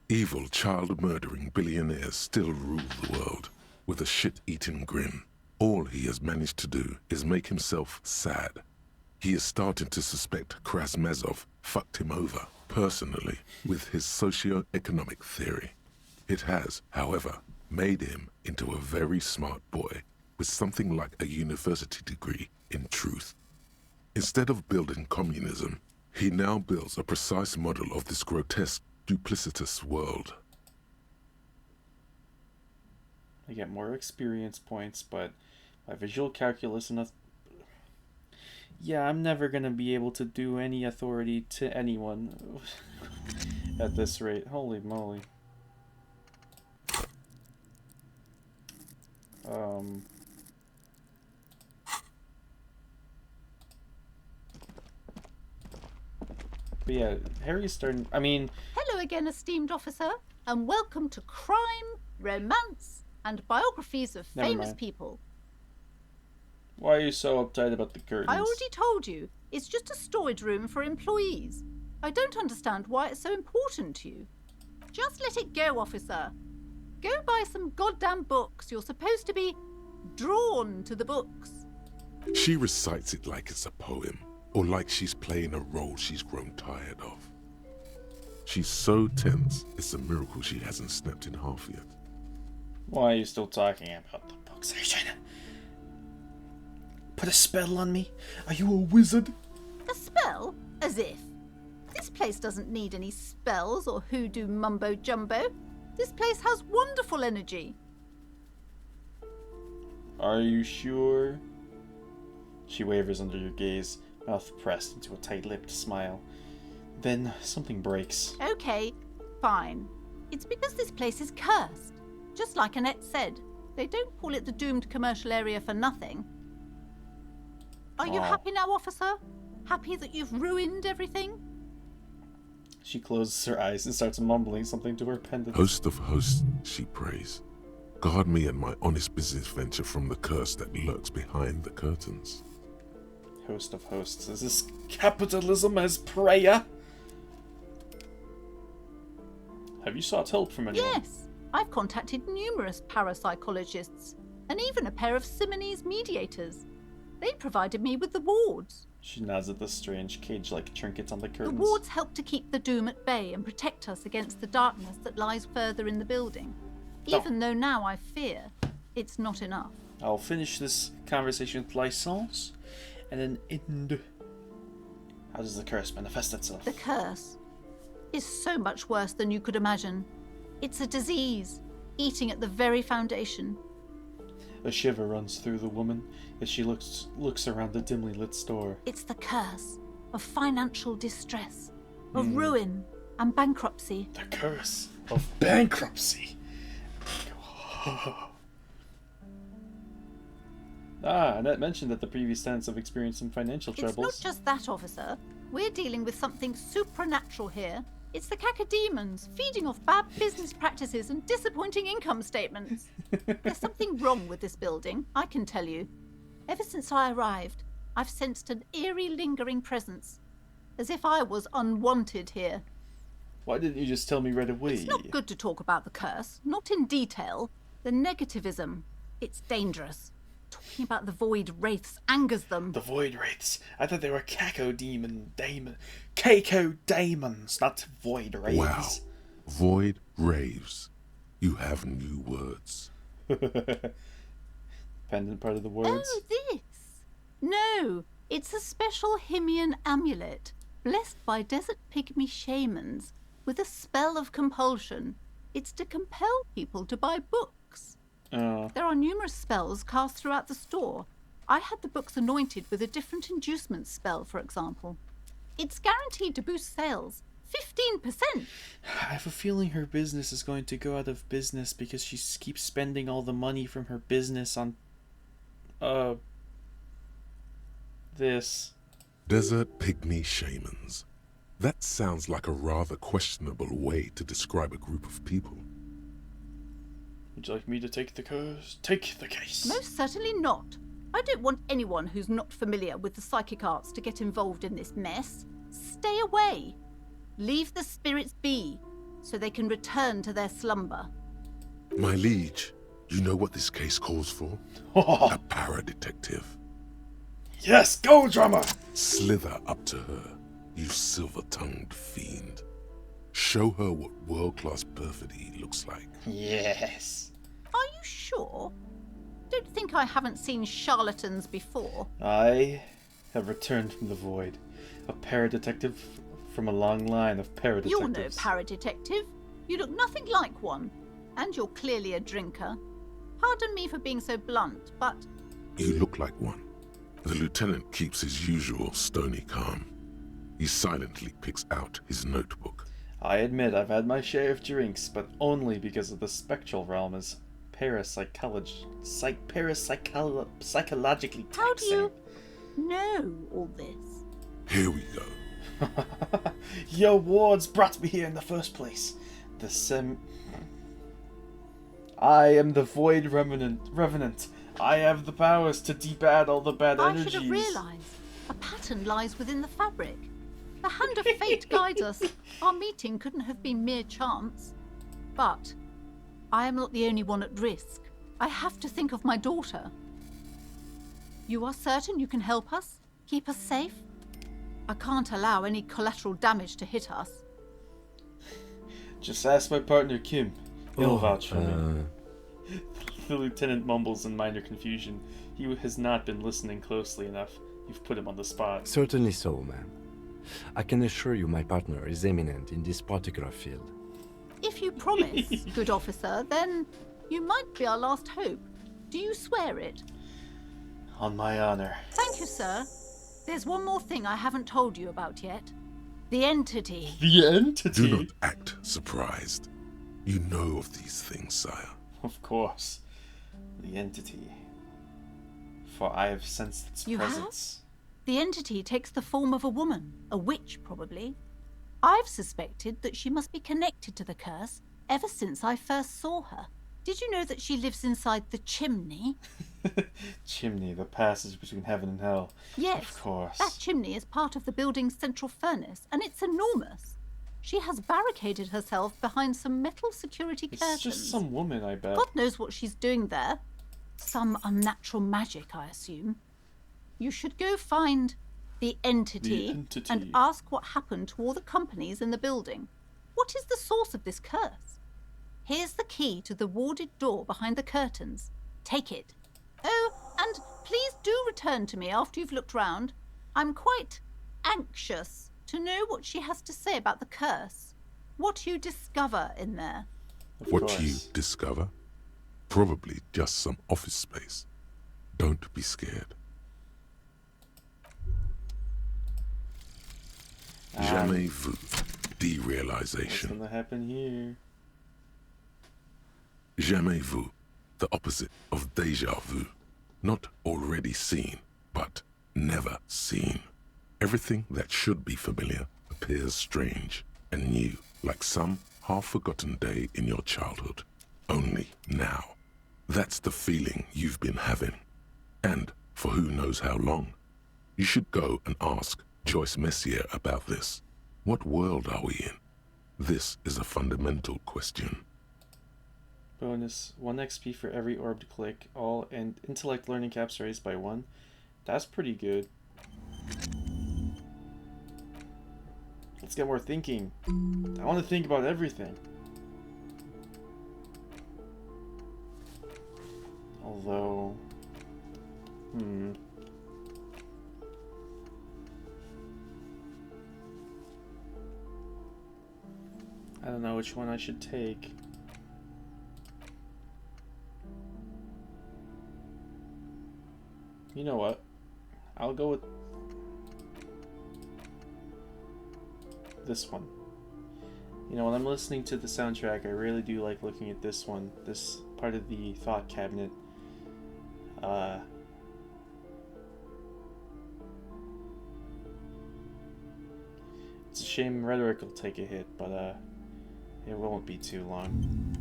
Evil, child-murdering billionaires still rule the world with a shit-eating grin. All he has managed to do is make himself sad. He is starting to suspect Krasmezov fucked him over, personally, with his socio-economic theory. It has, however, made him into a very smart boy with something like a university degree in truth. Instead of building communism, he now builds a precise model of this grotesque, duplicitous world. I get more experience points, but my visual calculus and yeah, I'm never gonna be able to do any authority to anyone at this rate. Holy moly. But yeah, Harry's starting. I mean, Hello again, esteemed officer, and welcome to Crime, Romance, and Biographies of Never Famous mind. People. why are you so uptight about the curtains? I already told you, it's just a storage room for employees. I don't understand why it's so important to you. Just let it go, officer. Go buy some goddamn books. You're supposed to be drawn to the books. She recites it like it's a poem, or like she's playing a role she's grown tired of. She's so tense, it's a miracle she hasn't snapped in half yet. Why are you still talking about the books? Are you trying to put a spell on me? Are you a wizard? A spell? As if. This place doesn't need any spells or hoodoo mumbo jumbo. This place has wonderful energy. Are you sure? She wavers under your gaze, mouth pressed into a tight-lipped smile. Then something breaks. Okay, fine. It's because this place is cursed. Just like Annette said, they don't call it the doomed commercial area for nothing. Are you Aw. happy now, officer? Happy that you've ruined everything? She closes her eyes and starts mumbling something to her pendant. Host of hosts, she prays. Guard me and my honest business venture from the curse that lurks behind the curtains. Host of hosts. Is this capitalism as prayer? Have you sought help from anyone? Yes, I've contacted numerous parapsychologists and even a pair of Simonese mediators. They provided me with the wards. She nods at the strange cage-like trinkets on the The curtains. wards help to keep the doom at bay and protect us against the darkness that lies further in the building. Even though now I fear it's not enough. I'll finish this conversation with Lysons, and then end. How does the curse manifest itself? The curse is so much worse than you could imagine. It's a disease, eating at the very foundation. A shiver runs through the woman as she looks around the dimly lit store. It's the curse of financial distress, of ruin and bankruptcy. The curse of bankruptcy. Annette mentioned that the previous tenants have experienced some financial troubles. It's not just that, officer. We're dealing with something supernatural here. It's the cacodemons feeding off bad business practices and disappointing income statements. There's something wrong with this building, I can tell you. Ever since I arrived, I've sensed an eerie, lingering presence, as if I was unwanted here. Why didn't you just tell me right away? It's not good to talk about the curse, not in detail. The negativism, it's dangerous. Talking about the void wraiths angers them. The void wraiths. I thought they were caco demons, not void wraiths. Wow. Void raves. You have new words. Pendant part of the words. Oh, this? No, it's a special Himian amulet, blessed by desert pygmy shamans, with a spell of compulsion. It's to compel people to buy books. There are numerous spells cast throughout the store. I had the books anointed with a different inducement spell, for example. It's guaranteed to boost sales 15%. I have a feeling her business is going to go out of business because she keeps spending all the money from her business on this. Desert pygmy shamans. That sounds like a rather questionable way to describe a group of people. Would you like me to take the case? Take the case. Most certainly not. I don't want anyone who's not familiar with the psychic arts to get involved in this mess. Stay away. Leave the spirits be, so they can return to their slumber. My liege, you know what this case calls for? A para-detective. Yes, go, drummer! Slither up to her, you silver-tongued fiend. Show her what world-class perfidy looks like. Yes. Are you sure? Don't think I haven't seen charlatans before. I have returned from the void. A para-detective from a long line of para-detectives. You're no para-detective. You look nothing like one. And you're clearly a drinker. Pardon me for being so blunt, but... You look like one. The lieutenant keeps his usual stony calm. He silently picks out his notebook. I admit I've had my share of drinks, but only because of the spectral realm is parapsychologically taxing. How do you know all this? Here we go. Your wards brought me here in the first place. I am the Void Revenant. I have the powers to debad all the bad energies. I should have realised. A pattern lies within the fabric. The hand of fate guides us. Our meeting couldn't have been mere chance. But I am not the only one at risk. I have to think of my daughter. You are certain you can help us? Keep us safe? I can't allow any collateral damage to hit us. Just ask my partner Kim. He'll vouch for me. The lieutenant mumbles in minor confusion. He has not been listening closely enough. You've put him on the spot. Certainly so, ma'am. I can assure you my partner is eminent in this particular field. If you promise, good officer, then you might be our last hope. Do you swear it? On my honor. Thank you, sir. There's one more thing I haven't told you about yet. The entity. The entity? Do not act surprised. You know of these things, sire. Of course. The entity. For I have sensed its You presence. The entity takes the form of a woman, a witch probably. I've suspected that she must be connected to the curse ever since I first saw her. Did you know that she lives inside the chimney? Chimney, the passage between heaven and hell. Yes. Of course. That chimney is part of the building's central furnace, and it's enormous. She has barricaded herself behind some metal security curtains. It's just some woman, I bet. God knows what she's doing there. Some unnatural magic, I assume. You should go find the entity and ask what happened to all the companies in the building. What is the source of this curse? Here's the key to the warded door behind the curtains. Take it. Oh, and please do return to me after you've looked round. I'm quite anxious to know what she has to say about the curse. What you discover in there. What you discover? Probably just some office space. Don't be scared. Jamais vu. Derealization. What's gonna happen here? Jamais vu. The opposite of déjà vu. Not already seen, but never seen. Everything that should be familiar appears strange and new, like some half-forgotten day in your childhood. Only now. That's the feeling you've been having. And for who knows how long. You should go and ask Joyce Messier about this. What world are we in? This is a fundamental question. Bonus, 1 XP for every orb to click. All and intellect learning caps raised by 1. That's pretty good. Let's get more thinking. I want to think about everything. Although... I don't know which one I should take. You know what? I'll go with this one. You know, when I'm listening to the soundtrack, I really do like looking at this one, this part of the thought cabinet. It's a shame rhetoric will take a hit, but it won't be too long.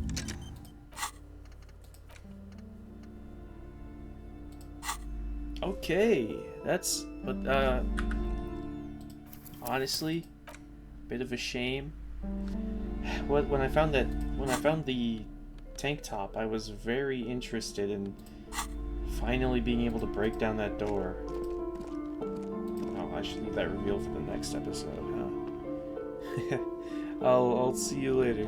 Okay, but honestly, bit of a shame. When I found the tank top, I was very interested in finally being able to break down that door. Oh, I should leave that reveal for the next episode, huh? I'll see you later.